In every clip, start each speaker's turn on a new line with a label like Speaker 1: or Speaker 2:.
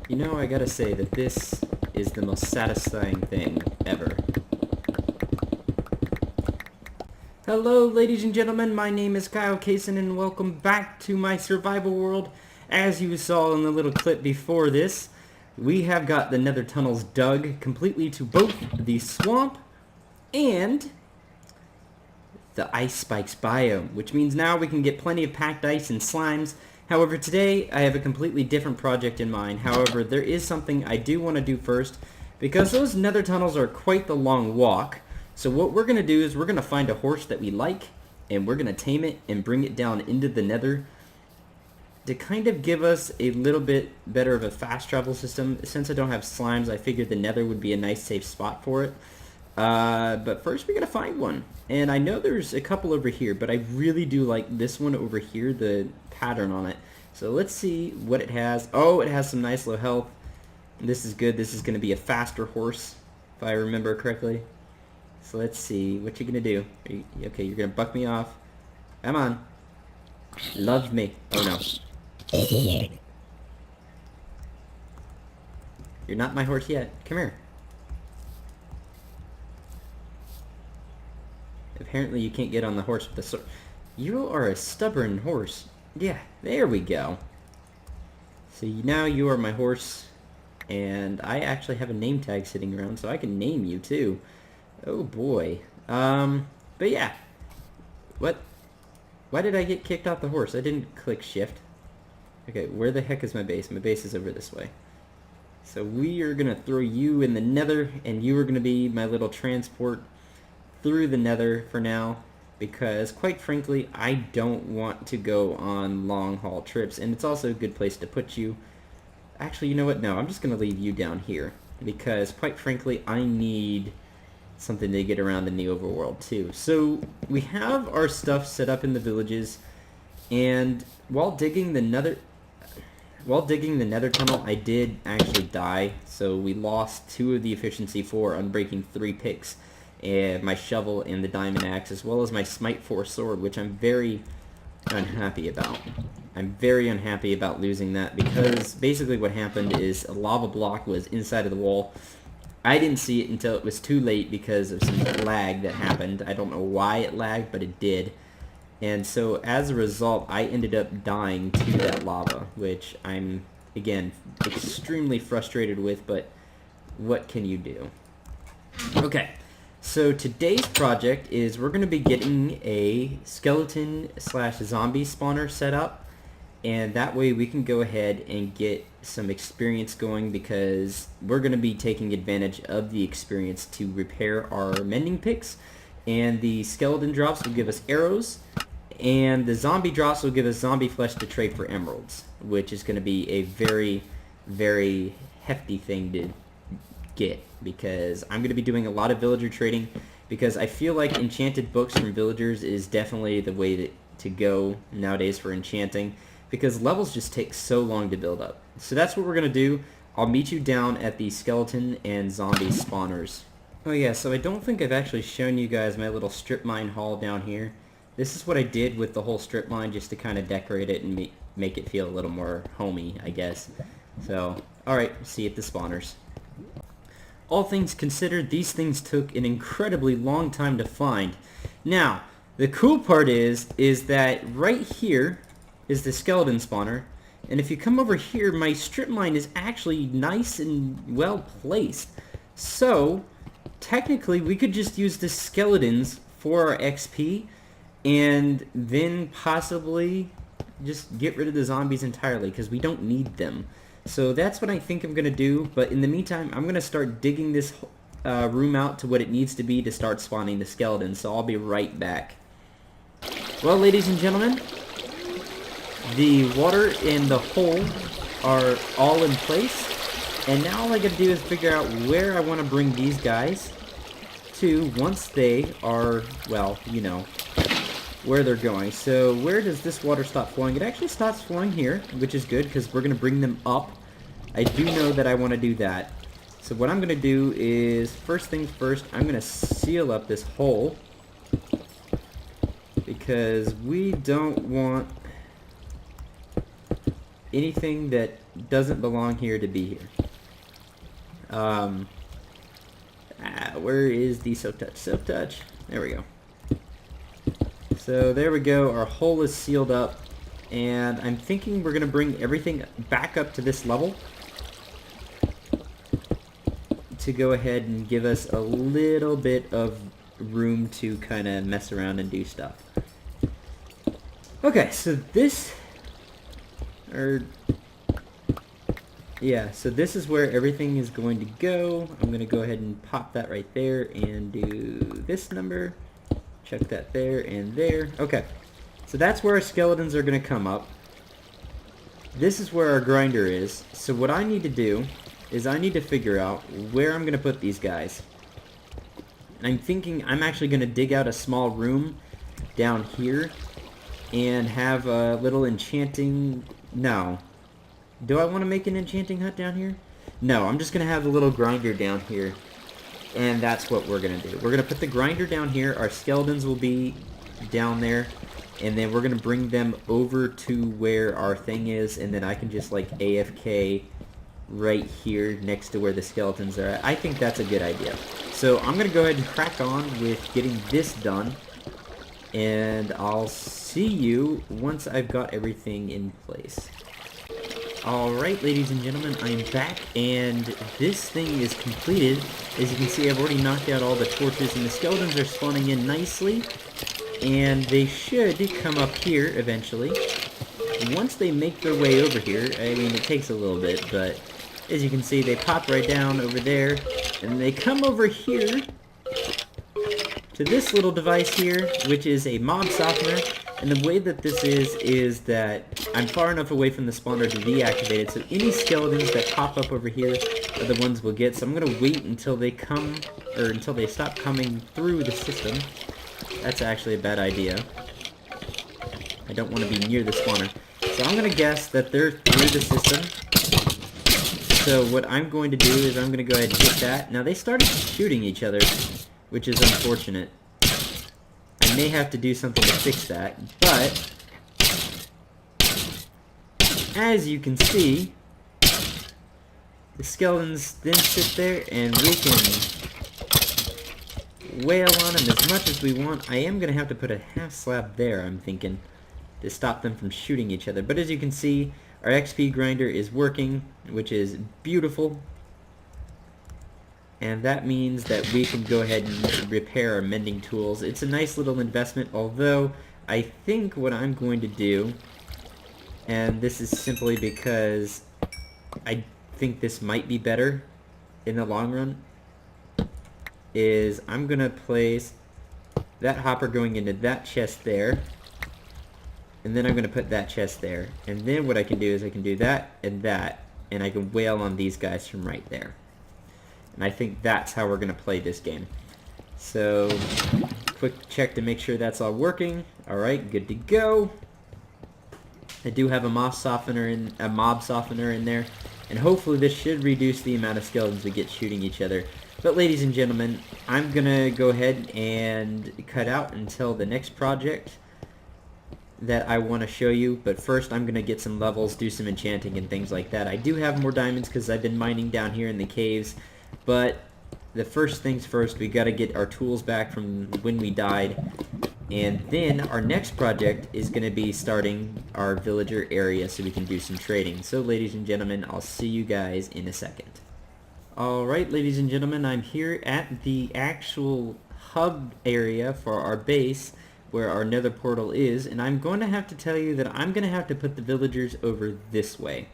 Speaker 1: You know, I gotta say that this is the most satisfying thing ever. Hello, ladies and gentlemen, my name is KileKson, and welcome back to my survival world. As you saw in the little clip before this, we have got the nether tunnels dug completely to both the swamp and the ice spikes biome, which means now we can get plenty of packed ice and slimes. However, today I have a completely different project in mind. However, there is something I do want to do first, because those nether tunnels are quite the long walk. So what we're going to do is we're going to find a horse that we like, and we're going to tame it and bring it down into the nether to kind of give us a little bit better of a fast travel system. Since I don't have slimes, I figured the nether would be a nice safe spot for it. But first we gotta find one. And I know there's a couple over here, but I really do like this one over here, the pattern on it. So let's see what it has. Oh, it has some nice low health. This is good. This is going to be a faster horse, if I remember correctly. So let's see. What you gonna do? Okay, you're gonna buck me off. Come on. Love me. Oh no. You're not my horse yet. Come here. Apparently you can't get on the horse with the sword. You are a stubborn horse. Yeah, there we go. So now you are my horse, and I actually have a name tag sitting around, so I can name you too. Oh boy. But yeah. What? Why did I get kicked off the horse? I didn't click shift. Okay, where the heck is my base? My base is over this way. So we are gonna throw you in the nether, and you are gonna be my little transport through the nether for now, because quite frankly I don't want to go on long haul trips, and it's also a good place to put you. Actually, you know what? No, I'm just gonna leave you down here, because quite frankly I need something to get around in the overworld too. So we have our stuff set up in the villages, and while digging the nether tunnel I did actually die, so we lost 2 of the efficiency for unbreaking 3 picks, and my shovel and the diamond axe, as well as my smite 4 sword, which I'm very unhappy about. I'm very unhappy about losing that, because basically what happened is a lava block was inside of the wall. I didn't see it until it was too late because of some lag that happened. I don't know why it lagged, but it did. And so as a result, I ended up dying to that lava, which I'm, again, extremely frustrated with, but what can you do? Okay. So today's project is we're going to be getting a skeleton / zombie spawner set up, and that way we can go ahead and get some experience going, because we're going to be taking advantage of the experience to repair our mending picks, and the skeleton drops will give us arrows, and the zombie drops will give us zombie flesh to trade for emeralds, which is going to be a very, very hefty thing to get, because I'm going to be doing a lot of villager trading, because I feel like enchanted books from villagers is definitely the way to go nowadays for enchanting, because levels just take so long to build up. So that's what we're going to do. I'll meet you down at the skeleton and zombie spawners. Oh yeah, so I don't think I've actually shown you guys my little strip mine haul down here. This is what I did with the whole strip mine, just to kind of decorate it and make it feel a little more homey, I guess. So, alright, see you at the spawners. All things considered, these things took an incredibly long time to find. Now, the cool part is that right here is the skeleton spawner, and if you come over here, my strip mine is actually nice and well placed. So, technically, we could just use the skeletons for our XP, and then possibly just get rid of the zombies entirely, because we don't need them. So that's what I think I'm going to do, but in the meantime, I'm going to start digging this room out to what it needs to be to start spawning the skeletons, so I'll be right back. Well, ladies and gentlemen, the water in the hole are all in place, and now all I got to do is figure out where I want to bring these guys to once they are, well, you know, where they're going. So where does this water stop flowing? It actually stops flowing here, which is good, because we're going to bring them up. I do know that I want to do that. So what I'm going to do is, first things first, I'm going to seal up this hole, because we don't want anything that doesn't belong here to be here. Where is the soak touch? Soak touch. There we go. So there we go. Our hole is sealed up. And I'm thinking we're going to bring everything back up to this level to go ahead and give us a little bit of room to kind of mess around and do stuff. Okay, so this... so this is where everything is going to go. I'm going to go ahead and pop that right there and do this number. Check that there and there. Okay, so that's where our skeletons are going to come up. This is where our grinder is. So what I need to do is I need to figure out where I'm going to put these guys. And I'm thinking I'm actually going to dig out a small room down here and have a little enchanting... No. Do I want to make an enchanting hut down here? No, I'm just going to have a little grinder down here. And that's what we're going to do. We're going to put the grinder down here. Our skeletons will be down there. And then we're going to bring them over to where our thing is. And then I can just like AFK right here next to where the skeletons are at. I think that's a good idea. So I'm going to go ahead and crack on with getting this done. And I'll see you once I've got everything in place. Alright, ladies and gentlemen, I'm back, and this thing is completed. As you can see, I've already knocked out all the torches, and the skeletons are spawning in nicely. And they should come up here eventually. Once they make their way over here, I mean, it takes a little bit, but as you can see, they pop right down over there, and they come over here to this little device here, which is a mob softener. And the way that this is that I'm far enough away from the spawner to deactivate it, so any skeletons that pop up over here are the ones we'll get. So I'm going to wait until they come, or until they stop coming through the system. That's actually a bad idea. I don't want to be near the spawner. So I'm going to guess that they're through the system. So what I'm going to do is I'm going to go ahead and hit that. Now they started shooting each other, which is unfortunate. I may have to do something to fix that, but as you can see, the skeletons then sit there and we can wail on them as much as we want. I am going to have to put a half slab there, I'm thinking, to stop them from shooting each other. But as you can see, our XP grinder is working, which is beautiful. And that means that we can go ahead and repair our mending tools. It's a nice little investment, although I think what I'm going to do, and this is simply because I think this might be better in the long run, is I'm going to place that hopper going into that chest there, and then I'm going to put that chest there. And then what I can do is I can do that, and I can wail on these guys from right there. And I think that's how we're going to play this game. So, quick check to make sure that's all working. Alright, good to go. I do have a mob softener in there. And hopefully this should reduce the amount of skeletons we get shooting each other. But ladies and gentlemen, I'm going to go ahead and cut out until the next project that I want to show you. But first I'm going to get some levels, do some enchanting and things like that. I do have more diamonds because I've been mining down here in the caves. But the first things first, we got to get our tools back from when we died. And then our next project is going to be starting our villager area so we can do some trading. So ladies and gentlemen, I'll see you guys in a second. Alright, ladies and gentlemen, I'm here at the actual hub area for our base where our nether portal is. And I'm going to have to tell you that I'm going to have to put the villagers over this way.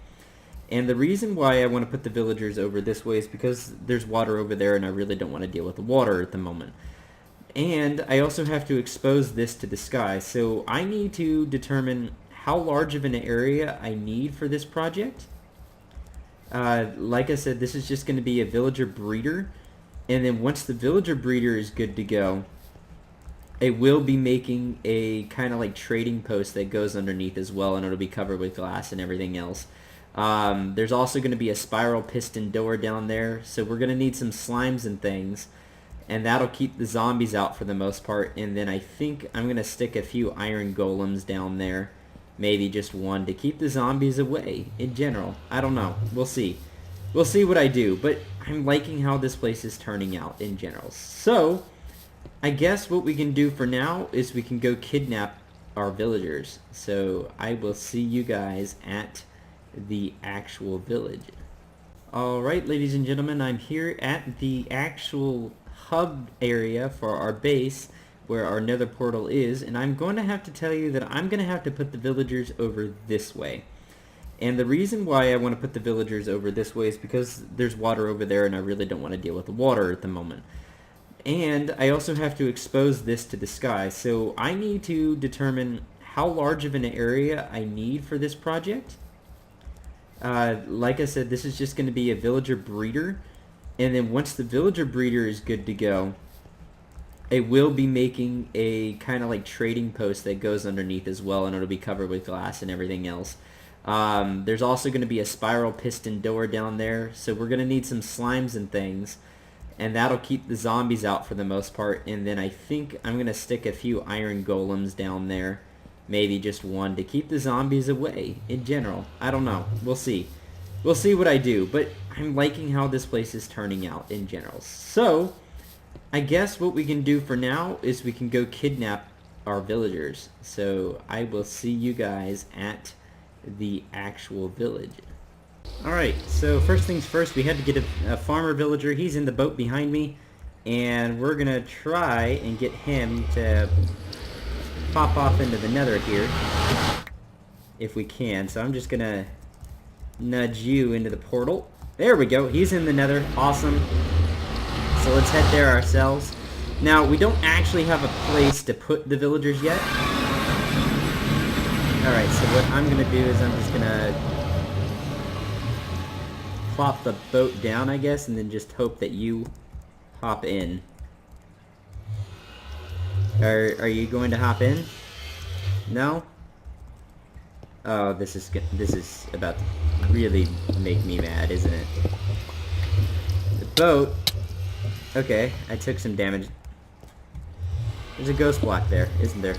Speaker 1: And the reason why I want to put the villagers over this way is because there's water over there and I really don't want to deal with the water at the moment. And I also have to expose this to the sky, so I need to determine how large of an area I need for this project. Like I said, this is just going to be a villager breeder, and then once the villager breeder is good to go, I will be making a kind of like trading post that goes underneath as well, and it'll be covered with glass and everything else. There's also going to be a spiral piston door down there, so we're going to need some slimes and things, and that'll keep the zombies out for the most part. And then I think I'm going to stick a few iron golems down there Maybe just one to keep the zombies away in general. I don't know. We'll see. We'll see what I do, but I'm liking how this place is turning out in general. So, I guess what we can do for now is we can go kidnap our villagers. So, I will see you guys at the actual village. Alright, ladies and gentlemen, I'm here at the actual hub area for our base where our nether portal is, and I'm going to have to tell you that I'm going to have to put the villagers over this way. And the reason why I want to put the villagers over this way is because there's water over there and I really don't want to deal with the water at the moment. And I also have to expose this to the sky, so I need to determine how large of an area I need for this project. Like I said, this is just going to be a villager breeder, and then once the villager breeder is good to go, I will be making a kind of like trading post that goes underneath as well, and it'll be covered with glass and everything else. There's also going to be a spiral piston door down there, so we're going to need some slimes and things, and that'll keep the zombies out for the most part. And then I think I'm going to stick a few iron golems down there, maybe just one to keep the zombies away in general. I don't know. We'll see. We'll see what I do, but I'm liking how this place is turning out in general. So, I guess what we can do for now is we can go kidnap our villagers. So, I will see you guys at the actual village. Alright, so first things first, we had to get a farmer villager. He's in the boat behind me, and we're gonna try and get him to pop off into the nether here if we can. So I'm just gonna nudge you into the portal. There we go, he's in the nether. Awesome. So let's head there ourselves. Now, we don't actually have a place to put the villagers yet. Alright, so what I'm gonna do is I'm just gonna plop the boat down, I guess, and then just hope that you hop in. Are you going to hop in? No? Oh, this is about to really make me mad, isn't it? The boat. Okay, I took some damage. There's a ghost block there, isn't there?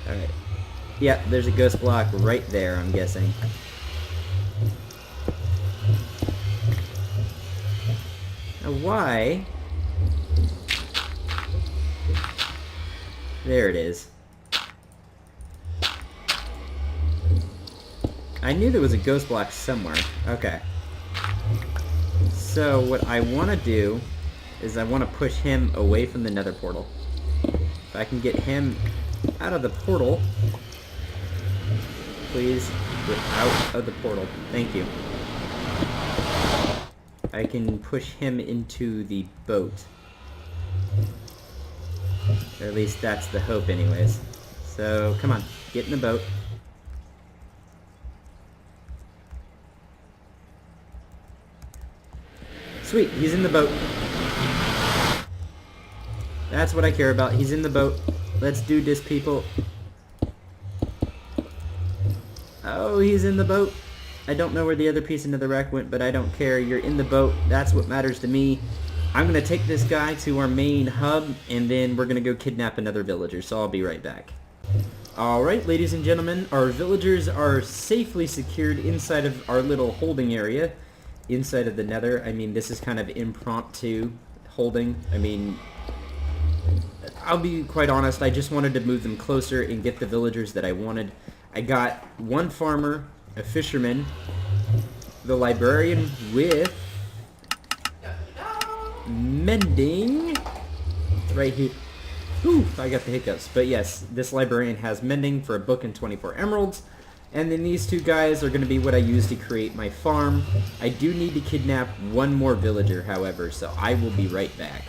Speaker 1: Alright. Yeah, there's a ghost block right there, I'm guessing. Now why? There it is. I knew there was a ghost block somewhere. Okay. So what I want to do is I want to push him away from the nether portal. If I can get him out of the portal, please get out of the portal. Thank you. I can push him into the boat. Or at least that's the hope anyways. So, come on, get in the boat. Sweet, he's in the boat. That's what I care about. He's in the boat. Let's do this, people. Oh, he's in the boat. I don't know where the other piece into the wreck went, but I don't care. You're in the boat. That's what matters to me. I'm going to take this guy to our main hub, and then we're going to go kidnap another villager, so I'll be right back. Alright, ladies and gentlemen, our villagers are safely secured inside of our little holding area, inside of the nether. I mean, this is kind of impromptu holding. I mean, I'll be quite honest, I just wanted to move them closer and get the villagers that I wanted. I got one farmer, a fisherman, the librarian with mending right here. Ooh, I got the hiccups. But yes, this librarian has mending for a book and 24 emeralds. And then these two guys are going to be what I use to create my farm. I do need to kidnap one more villager, however, so I will be right back.